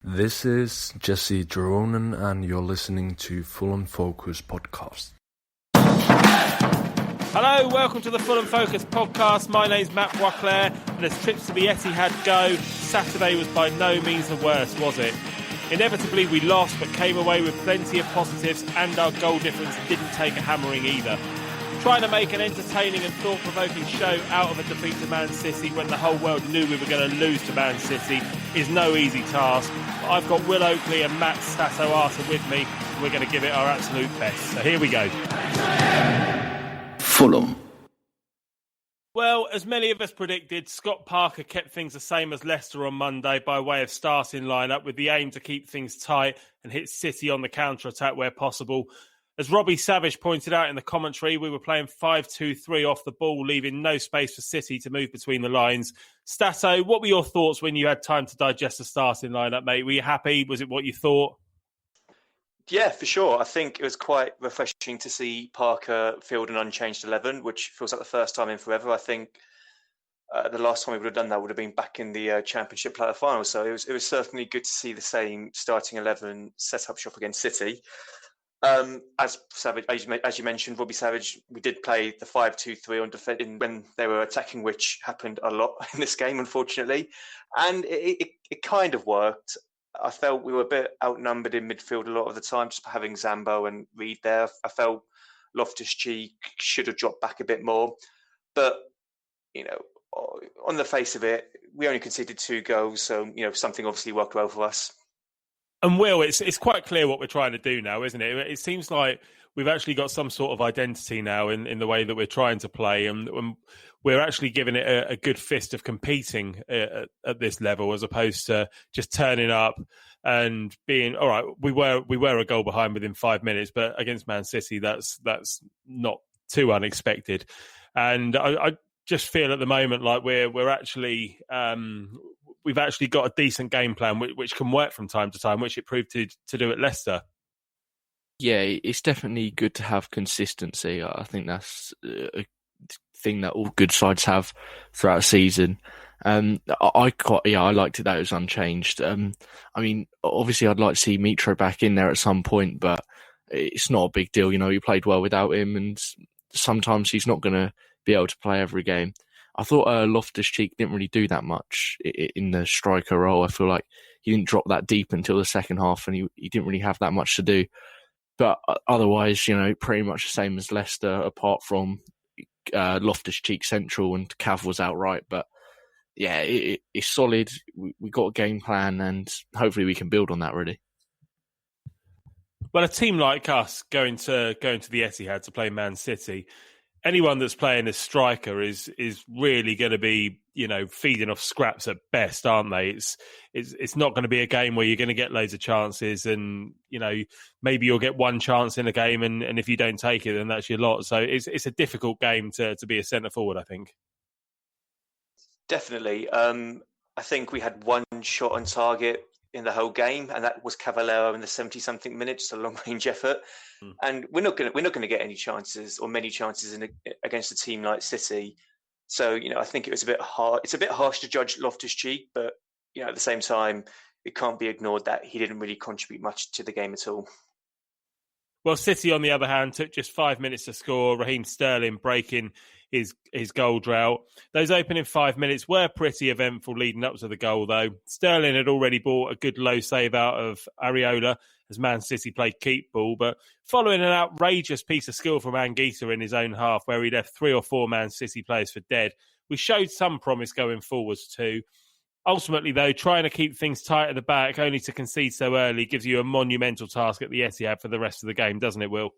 This is Jesse Jeronen, and you're listening to Full On Focus podcast. Hello, welcome to the Full On Focus podcast. My name's Matt Boisclair, and as trips to the Etihad go, Saturday was by no means the worst, was it? Inevitably we lost, but came away with plenty of positives, and our goal difference didn't take a hammering either. Trying to make an entertaining and thought-provoking show out of a defeat to Man City when the whole world knew we were going to lose to Man City is no easy task. But I've got Will Oakley and Matt Statto with me. We're going to give it our absolute best. So here we go. Fulham. Well, as many of us predicted, Scott Parker kept things the same as Leicester on Monday by way of starting lineup with the aim to keep things tight and hit City on the counter-attack where possible. As Robbie Savage pointed out in the commentary, we were playing 5-2-3 off the ball, leaving no space for City to move between the lines. Statto, what were your thoughts when you had time to digest the starting lineup, mate? Were you happy? Was it what you thought? Yeah, for sure. I think it was quite refreshing to see Parker field an unchanged 11, which feels like the first time in forever. I think the last time we would have done that would have been back in the Championship playoff final. So it was certainly good to see the same starting 11 set up shop against City. As you mentioned, Robbie Savage, we did play the 5-2-3 on defending when they were attacking, which happened a lot in this game, unfortunately. And it kind of worked. I felt we were a bit outnumbered in midfield a lot of the time, just having Zambo and Reed there. I felt Loftus-Cheek should have dropped back a bit more. But, on the face of it, we only conceded 2 goals. So, something obviously worked well for us. And Will, it's quite clear what we're trying to do now, isn't it? It seems like we've actually got some sort of identity now in the way that we're trying to play, and we're actually giving it a good fist of competing at this level, as opposed to just turning up and being all right. We were a goal behind within 5 minutes, but against Man City, that's not too unexpected. And I just feel at the moment like we're actually. We've actually got a decent game plan which can work from time to time, which it proved to do at Leicester. Yeah, it's definitely good to have consistency. I think that's a thing that all good sides have throughout a season. I liked it that it was unchanged. Obviously I'd like to see Mitro back in there at some point, but it's not a big deal. He played well without him, and sometimes he's not going to be able to play every game. I thought Loftus-Cheek didn't really do that much in the striker role. I feel like he didn't drop that deep until the second half, and he didn't really have that much to do. But otherwise, pretty much the same as Leicester, apart from Loftus-Cheek central and Cav was outright. But yeah, it's solid. We got a game plan, and hopefully we can build on that, really. Well, a team like us going to the Etihad to play Man City, anyone that's playing as striker is really going to be, feeding off scraps at best, aren't they? It's not going to be a game where you're going to get loads of chances, and maybe you'll get one chance in a game, and if you don't take it, then that's your lot. So it's a difficult game to be a centre forward, I think. Definitely. I think we had one shot on target in the whole game, and that was Cavallero in the 70-something minutes, a long-range effort. And we're not going to get any chances or many chances against a team like City. So I think it was a bit hard. It's a bit harsh to judge Loftus-Cheek, but at the same time, it can't be ignored that he didn't really contribute much to the game at all. Well, City, on the other hand, took just 5 minutes to score. Raheem Sterling breaking his goal drought. Those opening 5 minutes were pretty eventful leading up to the goal, though. Sterling had already bought a good low save out of Areola as Man City played keep ball, but following an outrageous piece of skill from Anguissa in his own half, where he left 3 or 4 Man City players for dead, we showed some promise going forwards too. Ultimately, though, trying to keep things tight at the back, only to concede so early, gives you a monumental task at the Etihad for the rest of the game, doesn't it, Will?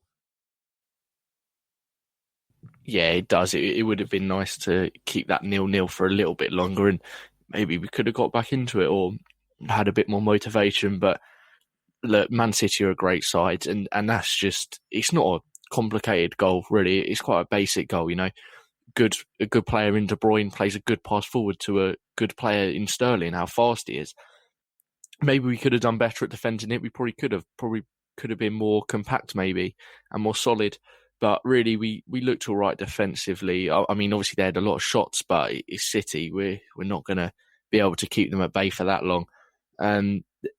Yeah, it does. It would have been nice to keep that 0-0 for a little bit longer, and maybe we could have got back into it or had a bit more motivation. But look, Man City are a great side, and that's just, it's not a complicated goal, really. It's quite a basic goal, A good player in De Bruyne plays a good pass forward to a good player in Sterling, how fast he is. Maybe we could have done better at defending it. We probably could have been more compact, maybe, and more solid. But really, we looked all right defensively. I mean, obviously they had a lot of shots, but it's City. We're not going to be able to keep them at bay for that long.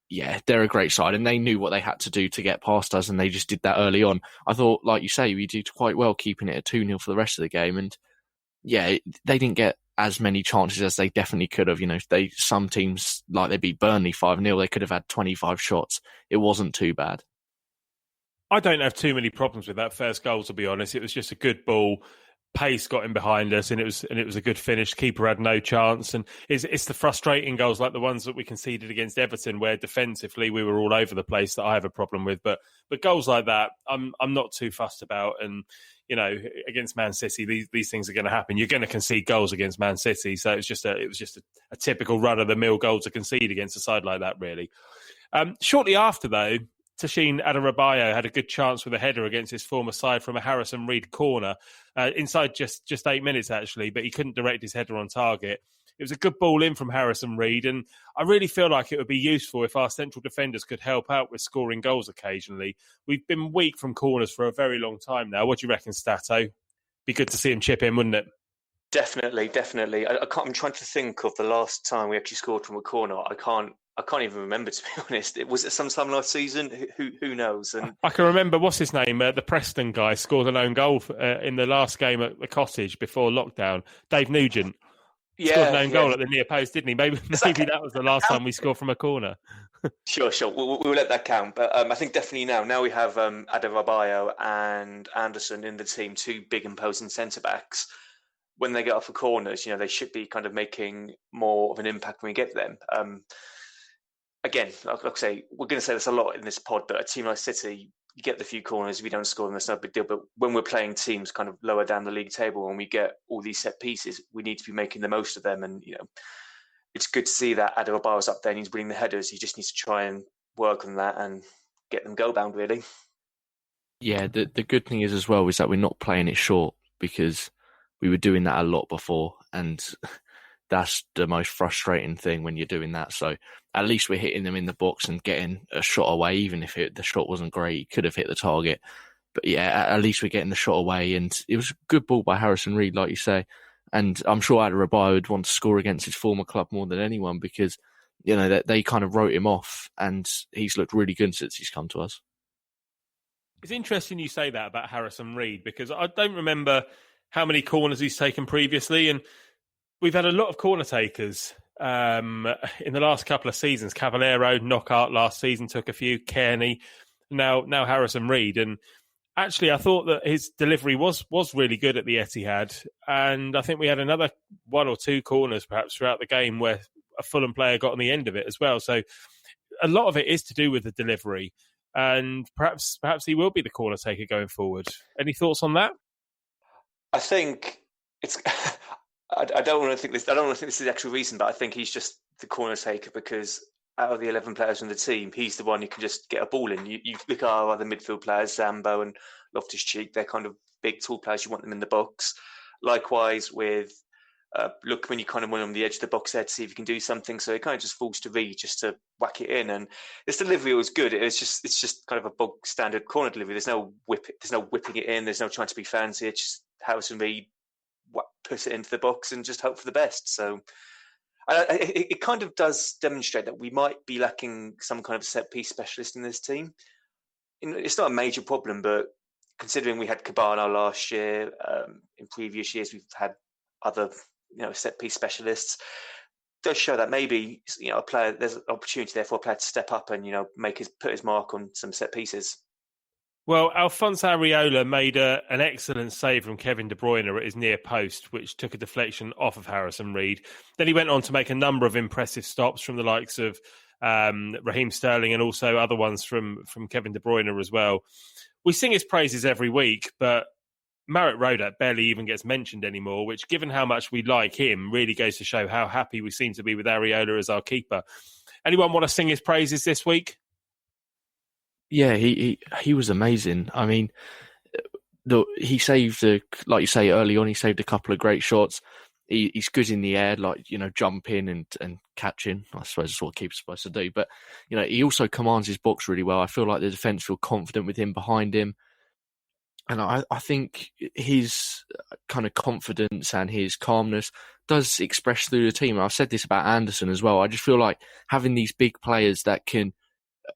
yeah, they're a great side, and they knew what they had to do to get past us, and they just did that early on. I thought, like you say, we did quite well keeping it at 2-0 for the rest of the game, and yeah, they didn't get as many chances as they definitely could have. Some teams, like they beat Burnley 5-0, they could have had 25 shots. It wasn't too bad. I don't have too many problems with that first goal, to be honest. It was just a good ball. Pace got in behind us, and it was a good finish. Keeper had no chance, and it's the frustrating goals like the ones that we conceded against Everton, where defensively we were all over the place, that I have a problem with. But goals like that, I'm not too fussed about. And against Man City, these things are going to happen. You're going to concede goals against Man City, so it was just a typical run of the mill goal to concede against a side like that, really. Shortly after, though, Tashin Adarabioyo had a good chance with a header against his former side from a Harrison Reed corner, inside just 8 minutes, actually, but he couldn't direct his header on target. It was a good ball in from Harrison Reed, and I really feel like it would be useful if our central defenders could help out with scoring goals occasionally. We've been weak from corners for a very long time now. What do you reckon, Statto? Be good to see him chip in, wouldn't it? Definitely. I'm trying to think of the last time we actually scored from a corner. I can't even remember, to be honest. Was it sometime last season? Who knows? And I can remember, what's his name? The Preston guy scored an own goal in the last game at the Cottage before lockdown. Dave Nugent scored an own goal at the near post, didn't he? Maybe that was the last time we scored from a corner. Sure. We'll let that count. But I think definitely now we have Adarabioyo and Anderson in the team, two big imposing centre-backs. When they get off the corners, they should be kind of making more of an impact when we get them. Again, like I say, we're going to say this a lot in this pod, but a team like City, you get the few corners, if you don't score them, that's no big deal. But when we're playing teams kind of lower down the league table and we get all these set pieces, we need to be making the most of them. And, it's good to see that Adarabioyo's up there and he's winning the headers. He just needs to try and work on that and get them goal-bound, really. Yeah, the good thing is as well is that we're not playing it short, because we were doing that a lot before, and that's the most frustrating thing when you're doing that. So at least we're hitting them in the box and getting a shot away, even if the shot wasn't great. He could have hit the target. But yeah, at least we're getting the shot away. And it was a good ball by Harrison Reed, like you say. And I'm sure Adarabioyo would want to score against his former club more than anyone, because they kind of wrote him off, and he's looked really good since he's come to us. It's interesting you say that about Harrison Reed, because I don't remember how many corners he's taken previously, and we've had a lot of corner takers in the last couple of seasons. Cavallero, Knockout last season, took a few. Kearney, now Harrison Reed. And actually, I thought that his delivery was really good at the Etihad, and I think we had another one or two corners perhaps throughout the game where a Fulham player got on the end of it as well. So a lot of it is to do with the delivery, and perhaps he will be the corner taker going forward. Any thoughts on that? I think it's. I don't want to think this. I don't want to think this is the actual reason, but I think he's just the corner taker because out of the 11 players on the team, he's the one who can just get a ball in. You look at our other midfield players, Zambo and Loftus-Cheek. They're kind of big, tall players. You want them in the box. Likewise with Lookman, you kind of want him on the edge of the box there to see if you can do something. So it kind of just falls to Reed just to whack it in. And this delivery was good. It's just kind of a bog standard corner delivery. There's no whipping it in. There's no trying to be fancy. It's just Harrison Reed put it into the box and just hope for the best. So it kind of does demonstrate that we might be lacking some kind of set piece specialist in this team. It's not a major problem, but considering we had Cabana last year, in previous years we've had other set piece specialists, does show that maybe a player, there's an opportunity there for a player to step up and put his mark on some set pieces. Well, Alphonso Areola made an excellent save from Kevin De Bruyne at his near post, which took a deflection off of Harrison Reed. Then he went on to make a number of impressive stops from the likes of Raheem Sterling and also other ones from Kevin De Bruyne as well. We sing his praises every week, but Marit Rodat barely even gets mentioned anymore, which, given how much we like him, really goes to show how happy we seem to be with Areola as our keeper. Anyone want to sing his praises this week? Yeah, he was amazing. I mean, he saved, like you say early on, he saved a couple of great shots. He's good in the air, jumping and catching. I suppose that's what keepers supposed to do. But, he also commands his box really well. I feel like the defence feel confident with him behind him. And I think his kind of confidence and his calmness does express through the team. I've said this about Anderson as well. I just feel like having these big players that can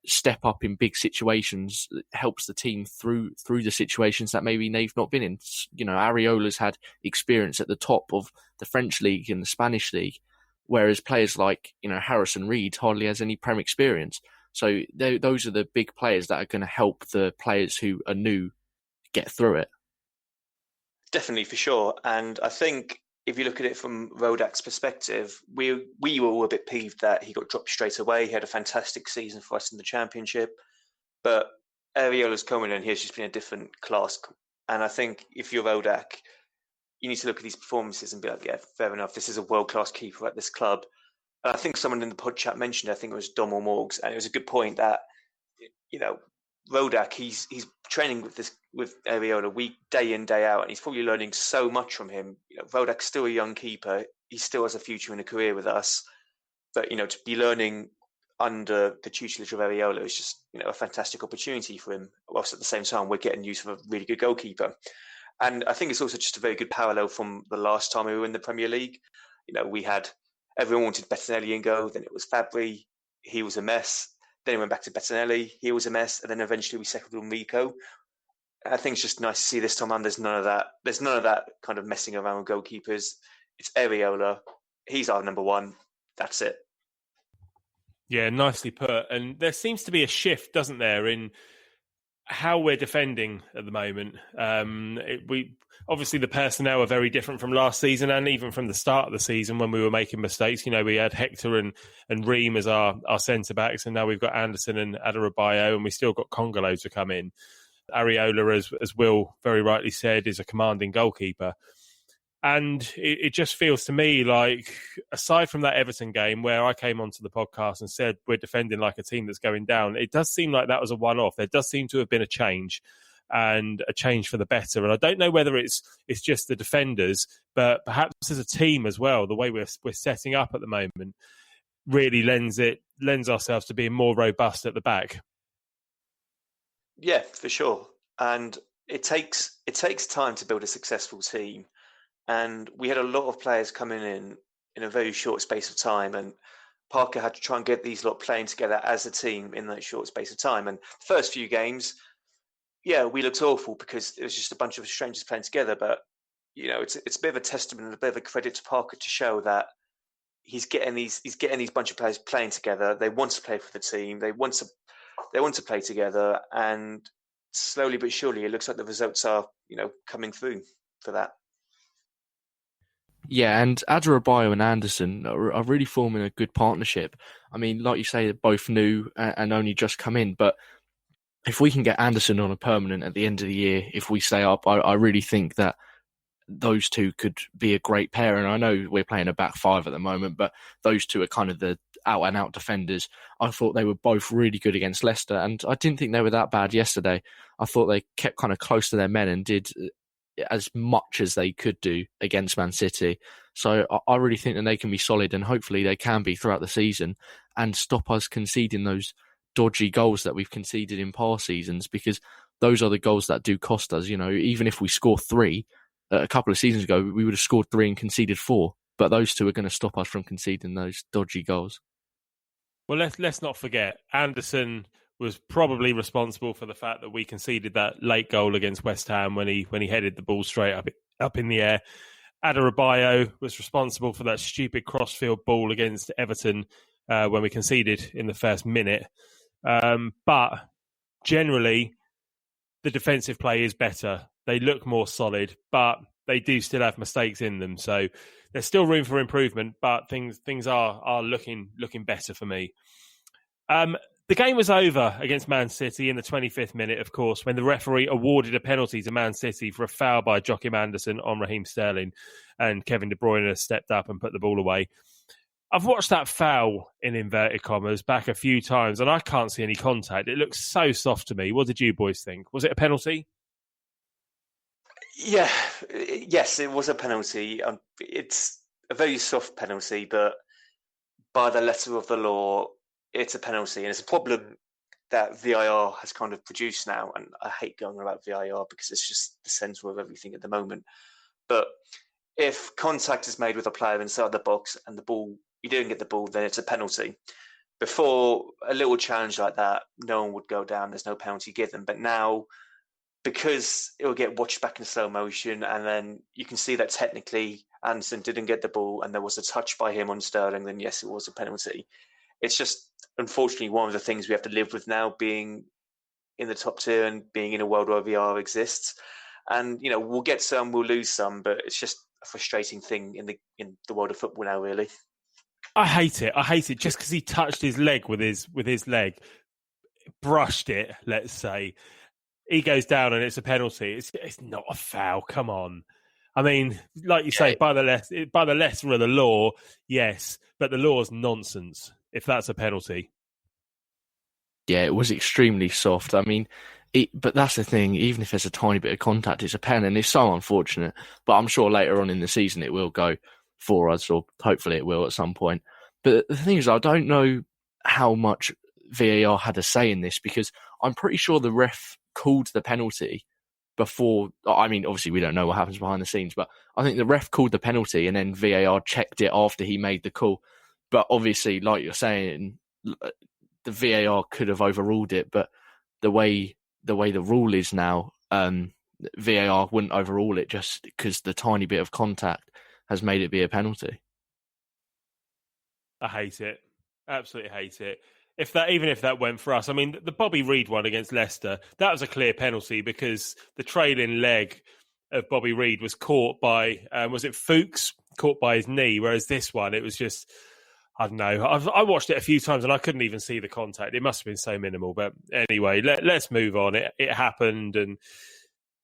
step up in big situations helps the team through the situations that maybe they've not been in. You know, Areola's had experience at the top of the French league and the Spanish league, whereas players like, you know, Harrison Reed hardly has any Prem experience. So those are the big players that are going to help the players who are new get through it. Definitely, for sure. And I think if you look at it from Rodak's perspective, we were all a bit peeved that he got dropped straight away. He had a fantastic season for us in the Championship. But Areola's coming in, he's just been a different class. And I think if you're Rodak, you need to look at these performances and be like, yeah, fair enough, this is a world-class keeper at this club. And I think someone in the pod chat mentioned, I think it was Dom or Morgs, and it was a good point that, you know, Rodak, he's training with Areola day in, day out, and he's probably learning so much from him. You know, Rodak's still a young keeper. He still has a future and a career with us. But, you know, to be learning under the tutelage of Areola is just, you know, a fantastic opportunity for him. Whilst at the same time, we're getting used to a really good goalkeeper. And I think it's also just a very good parallel from the last time we were in the Premier League. You know, everyone wanted Bettinelli in goal, then it was Fabry. He was a mess. Then it went back to Bettinelli. He was a mess. And then eventually we settled on Rico. I think it's just nice to see this time around. There's none of that kind of messing around with goalkeepers. It's Areola. He's our number one. That's it. Yeah, nicely put. And there seems to be a shift, doesn't there, in how we're defending at the moment. Obviously the personnel are very different from last season and even from the start of the season when we were making mistakes. You know, we had Hector and Ream as our centre-backs, and now we've got Anderson and Adarabioyo, and we still got Congolo to come in. Areola, as Will very rightly said, is a commanding goalkeeper. And it just feels to me like, aside from that Everton game where I came onto the podcast and said we're defending like a team that's going down, it does seem like that was a one-off. There does seem to have been a change, and a change for the better. And I don't know whether it's just the defenders, but perhaps as a team as well, the way we're setting up at the moment really lends ourselves to being more robust at the back. Yeah, for sure. And it takes time to build a successful team. And we had a lot of players coming in a very short space of time. And Parker had to try and get these lot playing together as a team in that short space of time. And the first few games, yeah, we looked awful because it was just a bunch of strangers playing together. But, you know, it's a bit of a testament and a bit of a credit to Parker to show that he's getting these bunch of players playing together. They want to play for the team. They want to play together. And slowly but surely, it looks like the results are, you know, coming through for that. Yeah, and Adarabioyo and Anderson are really forming a good partnership. I mean, like you say, they're both new and only just come in. But if we can get Anderson on a permanent at the end of the year, if we stay up, I really think that those two could be a great pair. And I know we're playing a back five at the moment, but those two are kind of the out-and-out defenders. I thought they were both really good against Leicester, and I didn't think they were that bad yesterday. I thought they kept kind of close to their men and did as much as they could do against Man City. So I really think that they can be solid, and hopefully they can be throughout the season and stop us conceding those dodgy goals that we've conceded in past seasons, because those are the goals that do cost us. You know, even if we score 3, a couple of seasons ago, we would have scored 3 and conceded 4. But those two are going to stop us from conceding those dodgy goals. Well, let's not forget, Anderson was probably responsible for the fact that we conceded that late goal against West Ham when he headed the ball straight up in the air. Adarabioyo was responsible for that stupid crossfield ball against Everton when we conceded in the first minute. But generally, the defensive play is better. They look more solid, but they do still have mistakes in them. So there's still room for improvement, but things are looking better for me. The game was over against Man City in the 25th minute, of course, when the referee awarded a penalty to Man City for a foul by Joachim Andersen on Raheem Sterling, and Kevin De Bruyne stepped up and put the ball away. I've watched that foul, in inverted commas, back a few times, and I can't see any contact. It looks so soft to me. What did you boys think? Was it a penalty? Yeah, yes, it was a penalty. It's a very soft penalty, but by the letter of the law, it's a penalty. And it's a problem that VIR has kind of produced now. And I hate going on about VIR because it's just the centre of everything at the moment. But if contact is made with a player inside the box and the ball, you didn't get the ball, then it's a penalty. Before, a little challenge like that, no one would go down. There's no penalty given. But now, because it will get watched back in slow motion, and then you can see that technically Anderson didn't get the ball and there was a touch by him on Sterling, then yes, it was a penalty. It's just, unfortunately, one of the things we have to live with now, being in the top tier and being in a world where VR exists. And, we'll get some, we'll lose some, but it's just a frustrating thing in the world of football now, really. I hate it just because he touched his leg with his leg, brushed it, let's say. He goes down and it's a penalty. It's not a foul. Come on. I mean, like you say, by the letter of the law, yes, but the law's nonsense if that's a penalty. Yeah, it was extremely soft. I mean, but that's the thing. Even if there's a tiny bit of contact, it's a pen, and it's so unfortunate. But I'm sure later on in the season it will go for us, or hopefully it will at some point. But the thing is, I don't know how much VAR had a say in this, because I'm pretty sure the ref called the penalty before. I mean, obviously we don't know what happens behind the scenes, but I think the ref called the penalty and then VAR checked it after he made the call. But obviously, like you're saying, the VAR could have overruled it, but the way the rule is now, VAR wouldn't overrule it just because the tiny bit of contact has made it be a penalty. I hate it. Absolutely hate it. Even if that went for us, I mean, the Bobby Reid one against Leicester, that was a clear penalty because the trailing leg of Bobby Reid was caught by, was it Fuchs? Caught by his knee, whereas this one, it was just, I don't know. I watched it a few times and I couldn't even see the contact. It must have been so minimal. But anyway, let's move on. It happened, and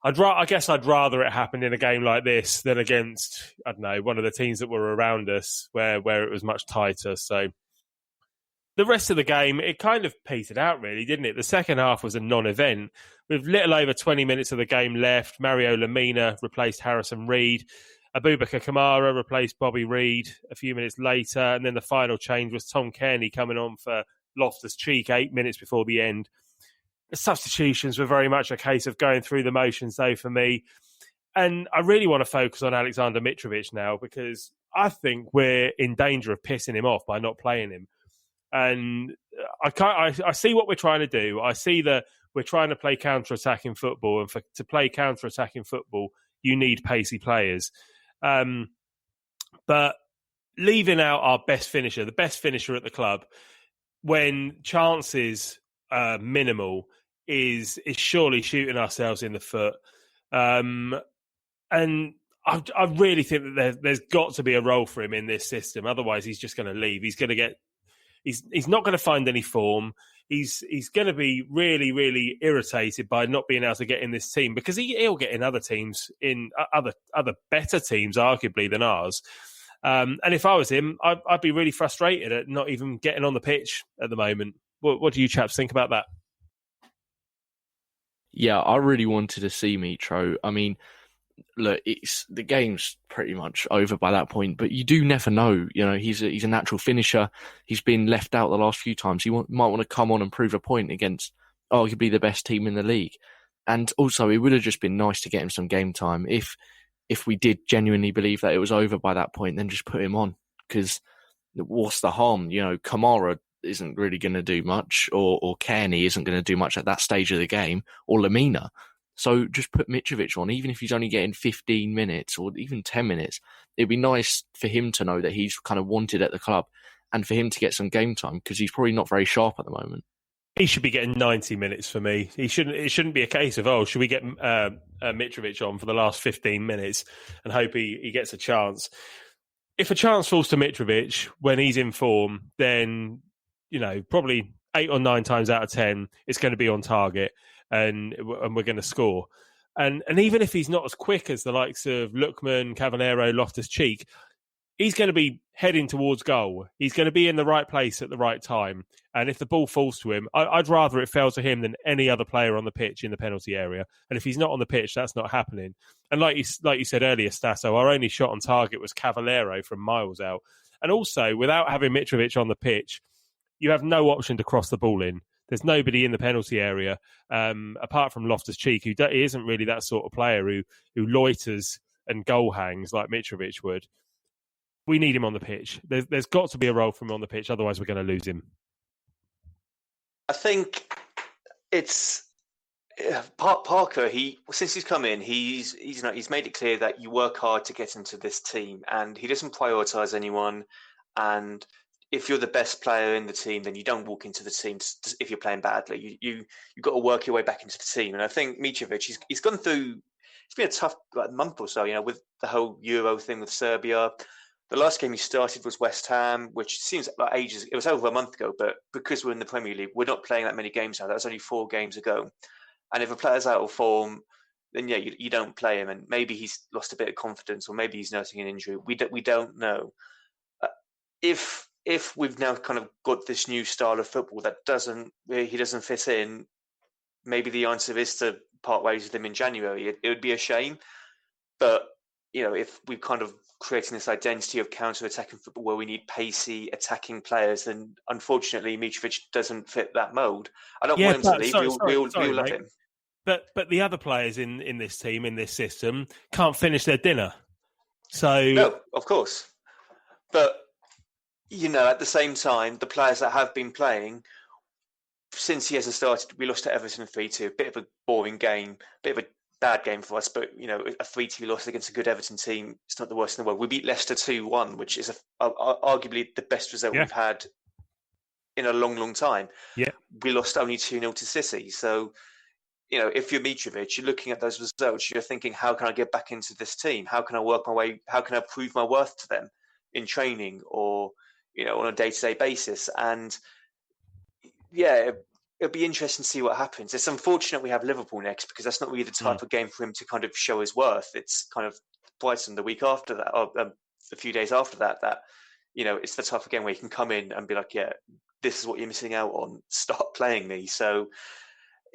I guess I'd rather it happened in a game like this than against, I don't know, one of the teams that were around us where it was much tighter. So the rest of the game, it kind of petered out, really, didn't it? The second half was a non-event. With little over 20 minutes of the game left, Mario Lemina replaced Harrison Reed. Abubakar Kamara replaced Bobby Reid a few minutes later. And then the final change was Tom Cairney coming on for Loftus-Cheek 8 minutes before the end. The substitutions were very much a case of going through the motions, though, for me. And I really want to focus on Alexander Mitrovic now, because I think we're in danger of pissing him off by not playing him. And I see what we're trying to do. I see that we're trying to play counter-attacking football. And to play counter-attacking football, you need pacey players. But leaving out our best finisher, the best finisher at the club, when chances are minimal, is surely shooting ourselves in the foot. And I really think that there's got to be a role for him in this system. Otherwise, he's just going to leave. He's not going to find any form. He's going to be really, really irritated by not being able to get in this team, because he'll get in other teams, in other better teams, arguably, than ours. And if I was him, I'd be really frustrated at not even getting on the pitch at the moment. What do you chaps think about that? Yeah, I really wanted to see Mitro. I mean, look, the game's pretty much over by that point, but you do never know. You know, he's a natural finisher. He's been left out the last few times. He might want to come on and prove a point against arguably the best team in the league. And also, it would have just been nice to get him some game time. If we did genuinely believe that it was over by that point, then just put him on, because what's the harm? You know, Kamara isn't really going to do much, or Cairney isn't going to do much at that stage of the game, or Lemina. So just put Mitrovic on, even if he's only getting 15 minutes or even 10 minutes. It'd be nice for him to know that he's kind of wanted at the club, and for him to get some game time, because he's probably not very sharp at the moment. He should be getting 90 minutes for me. It shouldn't be a case of, should we get Mitrovic on for the last 15 minutes and hope he gets a chance. If a chance falls to Mitrovic when he's in form, then, you know, probably 8 or 9 times out of 10, it's going to be on target. And we're going to score. And even if he's not as quick as the likes of Lookman, Cavallero, Loftus-Cheek, he's going to be heading towards goal. He's going to be in the right place at the right time. And if the ball falls to him, I'd rather it fell to him than any other player on the pitch in the penalty area. And if he's not on the pitch, that's not happening. And like you said earlier, Statto, our only shot on target was Cavallero from miles out. And also, without having Mitrovic on the pitch, you have no option to cross the ball in. There's nobody in the penalty area apart from Loftus-Cheek, who isn't really that sort of player who loiters and goal hangs like Mitrovic would, we need him on the pitch. There's got to be a role for him on the pitch, otherwise we're going to lose him. I think it's Parker. Since he's come in, he's made it clear that you work hard to get into this team, and he doesn't prioritise anyone. And if you're the best player in the team, then you don't walk into the team if you're playing badly. You've got to work your way back into the team. And I think Mitrovic, he's gone through. It's been a tough month or so, with the whole Euro thing with Serbia. The last game he started was West Ham, which seems like ages. It was over a month ago, but because we're in the Premier League, we're not playing that many games now. That was only 4 games ago. And if a player's out of form, then you don't play him. And maybe he's lost a bit of confidence, or maybe he's nursing an injury. We don't know. If we've now kind of got this new style of football that he doesn't fit in, maybe the answer is to part ways with him in January. It would be a shame, but if we're kind of creating this identity of counter-attacking football where we need pacey attacking players, then unfortunately Mitrovic doesn't fit that mold. I don't want him to leave. We'll love him. But the other players in this team, in this system, can't finish their dinner. So no, of course, but at the same time, the players that have been playing since he hasn't started, we lost to Everton 3-2. A bit of a boring game, bit of a bad game for us, but a 3-2 loss against a good Everton team, it's not the worst in the world. We beat Leicester 2-1, which is arguably the best result we've had in a long, long time. Yeah, we lost only 2-0 to City. So, if you're Mitrovic, you're looking at those results, you're thinking, how can I get back into this team? How can I work my way? How can I prove my worth to them in training or on a day-to-day basis? And it'll be interesting to see what happens. It's unfortunate we have Liverpool next, because that's not really the type of game for him to kind of show his worth. It's kind of Brighton the week after that, or a few days after that, it's the type of game where you can come in and be like, this is what you're missing out on. Start playing me. So,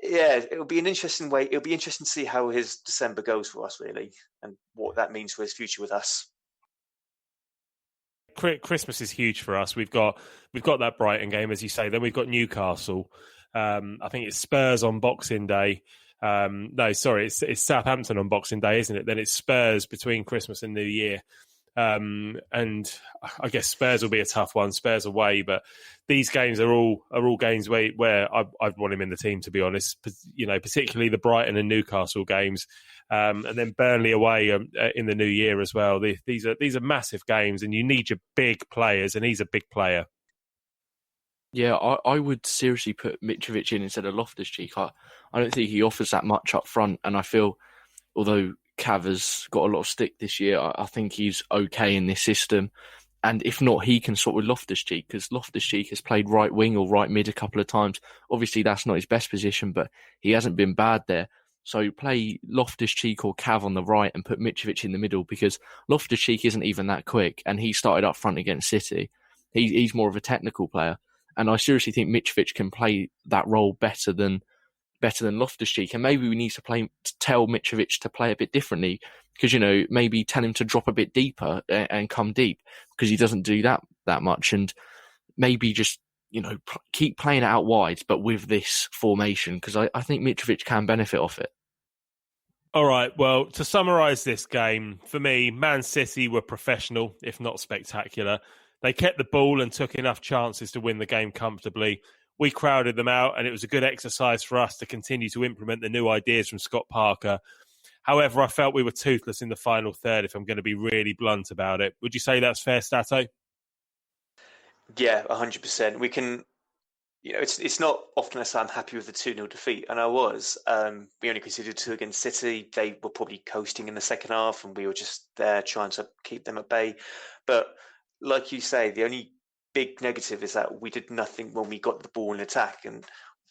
it'll be an interesting way. It'll be interesting to see how his December goes for us, really, and what that means for his future with us. Christmas is huge for us. We've got that Brighton game, as you say. Then we've got Newcastle. I think it's Spurs on Boxing Day. No, sorry, it's Southampton on Boxing Day, isn't it? Then it's Spurs between Christmas and New Year. And I guess Spurs will be a tough one, Spurs away. But these games are all games where I'd want him in the team, to be honest. Particularly the Brighton and Newcastle games. And then Burnley away in the new year as well. These are massive games, and you need your big players, and he's a big player. Yeah, I would seriously put Mitrovic in instead of Loftus-Cheek. I don't think he offers that much up front, and I feel, although Cav has got a lot of stick this year, I think he's okay in this system. And if not, he can sort with Loftus-Cheek, because Loftus-Cheek has played right wing or right mid a couple of times. Obviously, that's not his best position, but he hasn't been bad there. So play Loftus-Cheek or Cav on the right and put Mitrovic in the middle, because Loftus-Cheek isn't even that quick, and he started up front against City. He's more of a technical player, and I seriously think Mitrovic can play that role better than Loftus-Cheek. And maybe we need to tell Mitrovic to play a bit differently, because maybe tell him to drop a bit deeper and come deep, because he doesn't do that much, and maybe just keep playing it out wide, but with this formation, because I think Mitrovic can benefit off it. All right, well, to summarise this game, for me, Man City were professional, if not spectacular. They kept the ball and took enough chances to win the game comfortably. We crowded them out, and it was a good exercise for us to continue to implement the new ideas from Scott Parker. However, I felt we were toothless in the final third, if I'm going to be really blunt about it. Would you say that's fair, Statto? Yeah, 100%. We can, it's not often I say I'm happy with the 2-0 defeat, and I was. We only conceded 2 against City. They were probably coasting in the second half, and we were just there trying to keep them at bay. But like you say, the only big negative is that we did nothing when we got the ball in attack, and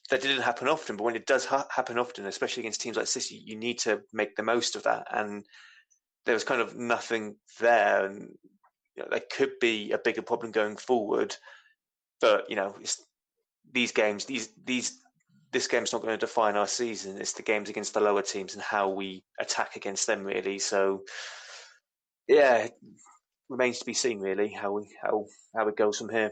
that didn't happen often. But when it does happen often, especially against teams like City, you need to make the most of that. And there was kind of nothing there, and there could be a bigger problem going forward. But these games, this game's not going to define our season. It's the games against the lower teams and how we attack against them, really. So it remains to be seen, really, how it goes from here.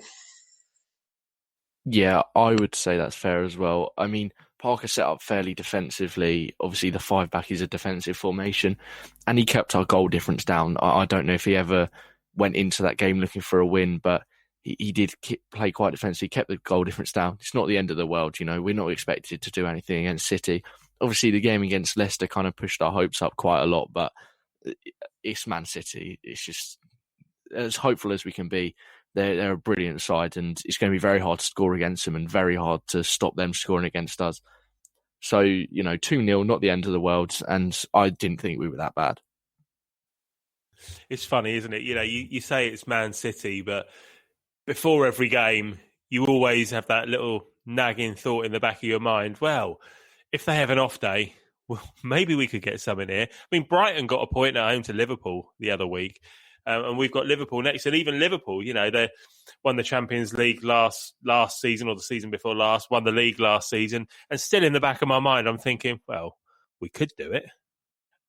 Yeah, I would say that's fair as well. I mean, Parker set up fairly defensively. Obviously, the 5-back is a defensive formation, and he kept our goal difference down. I don't know if he ever went into that game looking for a win, but he did play quite defensively, kept the goal difference down. It's not the end of the world, we're not expected to do anything against City. Obviously, the game against Leicester kind of pushed our hopes up quite a lot, but it's Man City. It's just as hopeful as we can be. They're a brilliant side, and it's going to be very hard to score against them and very hard to stop them scoring against us. So, 2-0, not the end of the world, and I didn't think we were that bad. It's funny, isn't it? You say it's Man City, but before every game, you always have that little nagging thought in the back of your mind, well, if they have an off day, well, maybe we could get some in here. I mean, Brighton got a point at home to Liverpool the other week. And we've got Liverpool next. And even Liverpool, they won the Champions League last season or the season before last, won the league last season. And still in the back of my mind, I'm thinking, well, we could do it.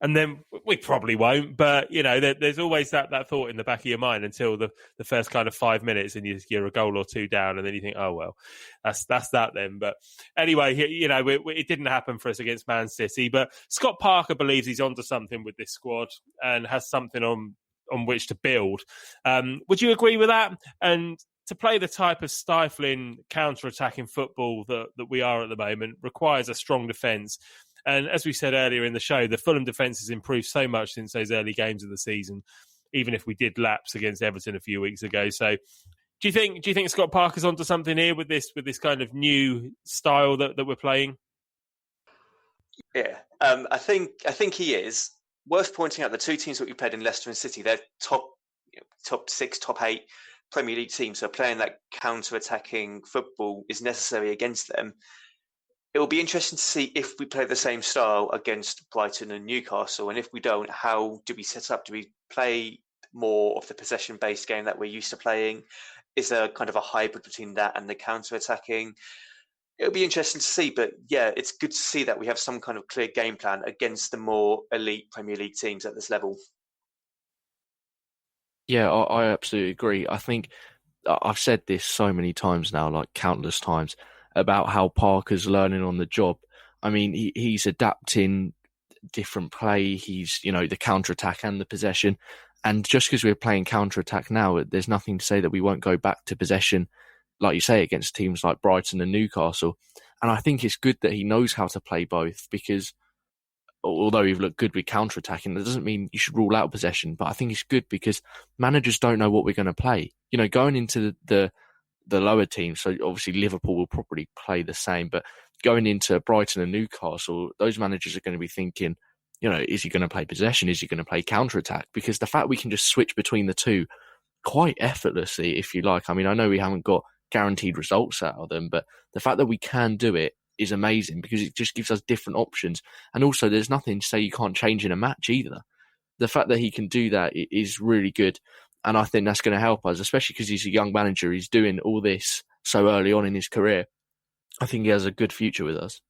And then we probably won't. But, there's always that thought in the back of your mind until the first kind of 5 minutes and you're a goal or two down. And then you think, oh, well, that's that then. But anyway, it didn't happen for us against Man City. But Scott Parker believes he's onto something with this squad and has something on which to build. Would you agree with that? And to play the type of stifling counter-attacking football that we are at the moment requires a strong defence. And as we said earlier in the show, the Fulham defence has improved so much since those early games of the season, even if we did lapse against Everton a few weeks ago. So do you think Scott Parker's onto something here with this kind of new style that we're playing? Yeah, I think he is. Worth pointing out, the two teams that we played in Leicester and City, they're top 6, top 8 Premier League teams. So playing that counter-attacking football is necessary against them. It will be interesting to see if we play the same style against Brighton and Newcastle. And if we don't, how do we set up? Do we play more of the possession-based game that we're used to playing? Is there kind of a hybrid between that and the counter-attacking? It'll be interesting to see, but yeah, it's good to see that we have some kind of clear game plan against the more elite Premier League teams at this level. Yeah, I absolutely agree. I think I've said this so many times now, like countless times, about how Parker's learning on the job. I mean, he's adapting different play. He's, the counter-attack and the possession. And just because we're playing counter-attack now, there's nothing to say that we won't go back to possession, like you say, against teams like Brighton and Newcastle. And I think it's good that he knows how to play both, because although we've looked good with counter-attacking, that doesn't mean you should rule out possession. But I think it's good because managers don't know what we're going to play. Going into the lower teams, so obviously Liverpool will probably play the same, but going into Brighton and Newcastle, those managers are going to be thinking, is he going to play possession? Is he going to play counter-attack? Because the fact we can just switch between the two quite effortlessly, if you like. I mean, I know we haven't got guaranteed results out of them, but the fact that we can do it is amazing because it just gives us different options. And also there's nothing to say you can't change in a match either. The fact that he can do that is really good. And I think that's going to help us, especially because he's a young manager. He's doing all this so early on in his career. I think he has a good future with us.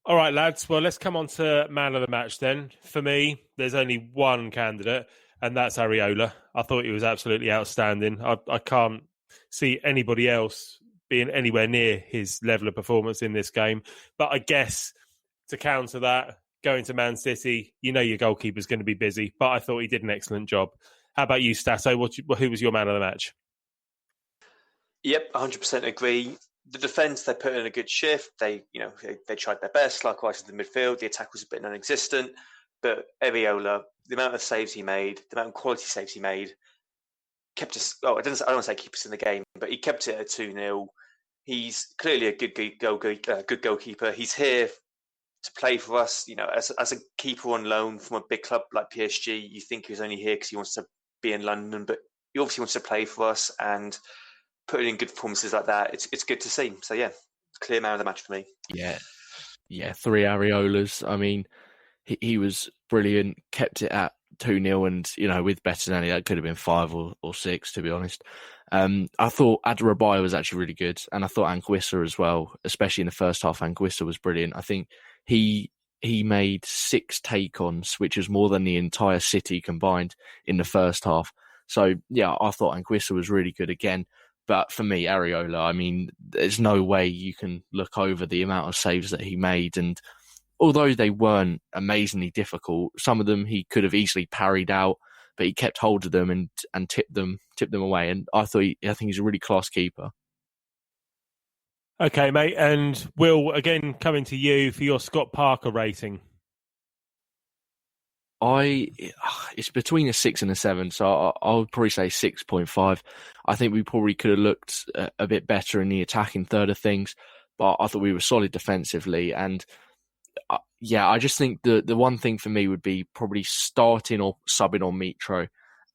All right, lads. Well, let's come on to man of the match then. For me, there's only one candidate, and that's Areola. I thought he was absolutely outstanding. I can't see anybody else being anywhere near his level of performance in this game. But I guess to counter that, going to Man City, your goalkeeper's going to be busy. But I thought he did an excellent job. How about you, Statto? Who was your man of the match? Yep, 100% agree. The defence, they put in a good shift. They tried their best. Likewise, in the midfield, the attack was a bit non-existent. But Areola, the amount of saves he made, the amount of quality saves he made, kept us. Oh, I don't want to say keep us in the game, but he kept it at 2-0. He's clearly a good goalkeeper. He's here to play for us. As a keeper on loan from a big club like PSG, you think he was only here because he wants to be in London, but he obviously wants to play for us, and putting in good performances like that, it's good to see. So yeah, clear man of the match for me. Yeah, 3 Areolas. I mean, he was brilliant, kept it at 2-0, and with Bettinelli that could have been 5 or 6, to be honest. I thought Adarabioyo was actually really good, and I thought Anguissa as well, especially in the first half. Anguissa was brilliant. I think he made 6 take-ons, which was more than the entire City combined in the first half. So yeah, I thought Anguissa was really good again. But for me, Areola, I mean, there's no way you can look over the amount of saves that he made. And although they weren't amazingly difficult, some of them he could have easily parried out, but he kept hold of them and tipped them away. And I think he's a really class keeper. Okay, mate. And Will, again, coming to you for your Scott Parker rating. It's between a 6 and a 7, so I would probably say 6.5. I think we probably could have looked a bit better in the attacking third of things, but I thought we were solid defensively. And I just think the one thing for me would be probably starting or subbing on Mitro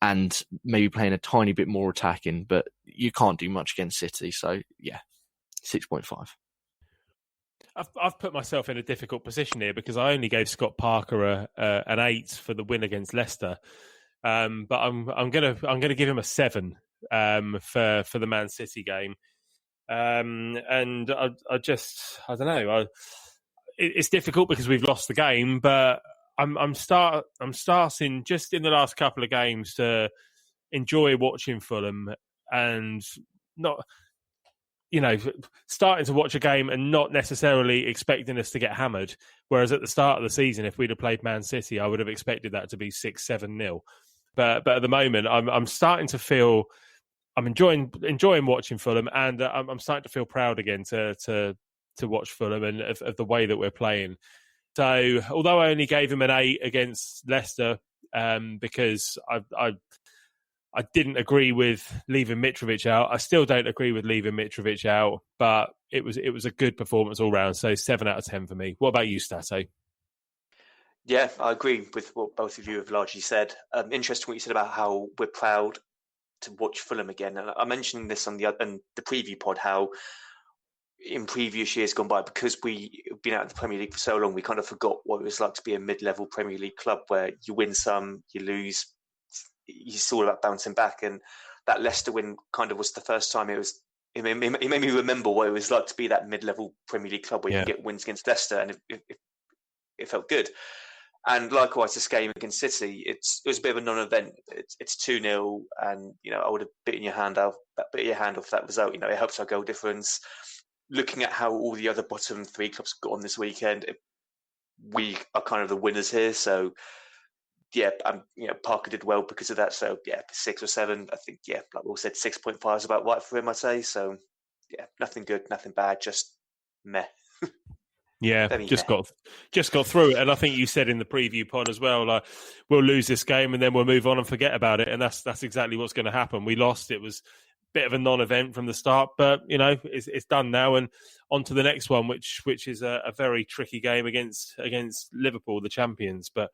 and maybe playing a tiny bit more attacking, but you can't do much against City. So, 6.5. I've put myself in a difficult position here because I only gave Scott Parker an 8 for the win against Leicester, but I'm gonna give him a 7 for the Man City game, and I don't know. It's difficult because we've lost the game, but I'm starting just in the last couple of games to enjoy watching Fulham and not. Starting to watch a game and not necessarily expecting us to get hammered. Whereas at the start of the season, if we'd have played Man City, I would have expected that to be 6-7-0. But at the moment, I'm starting to feel I'm enjoying watching Fulham, and I'm starting to feel proud again to watch Fulham and of the way that we're playing. So although I only gave him an 8 against Leicester because I didn't agree with leaving Mitrovic out. I still don't agree with leaving Mitrovic out, but it was a good performance all round. So 7 out of 10 for me. What about you, Statto? Yeah, I agree with what both of you have largely said. Interesting what you said about how we're proud to watch Fulham again. And I mentioned this on the preview pod, how in previous years gone by, because we've been out of the Premier League for so long, we kind of forgot what it was like to be a mid-level Premier League club where you win some, you lose. It's all about bouncing back, and that Leicester win kind of was the first time it made me remember what it was like to be that mid-level Premier League club where you can get wins against Leicester, and it felt good. And likewise, this game against City, it was a bit of a non-event. It's 2-0, and I would have bitten your hand off that result. It helps our goal difference. Looking at how all the other bottom 3 clubs got on this weekend, we are kind of the winners here. So. Yeah, Parker did well because of that. So 6 or 7. I think like Will said, 6.5 is about right for him, I'd say. So nothing good, nothing bad, just meh. Yeah, just got through it. And I think you said in the preview pod as well, like we'll lose this game and then we'll move on and forget about it. And that's exactly what's going to happen. We lost. It was a bit of a non-event from the start, but it's done now and on to the next one, which is a very tricky game against Liverpool, the champions. But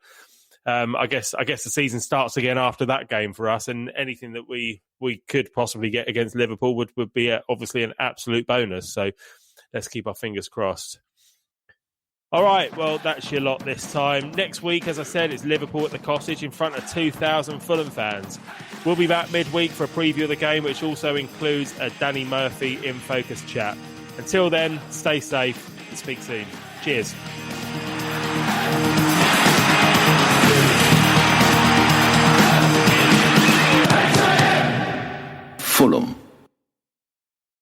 I guess the season starts again after that game for us, and anything that we could possibly get against Liverpool would be obviously an absolute bonus. So let's keep our fingers crossed. All right, well, that's your lot this time. Next week, as I said, it's Liverpool at the Cottage in front of 2,000 Fulham fans. We'll be back midweek for a preview of the game, which also includes a Danny Murphy in focus chat. Until then, stay safe and speak soon. Cheers. Fulham.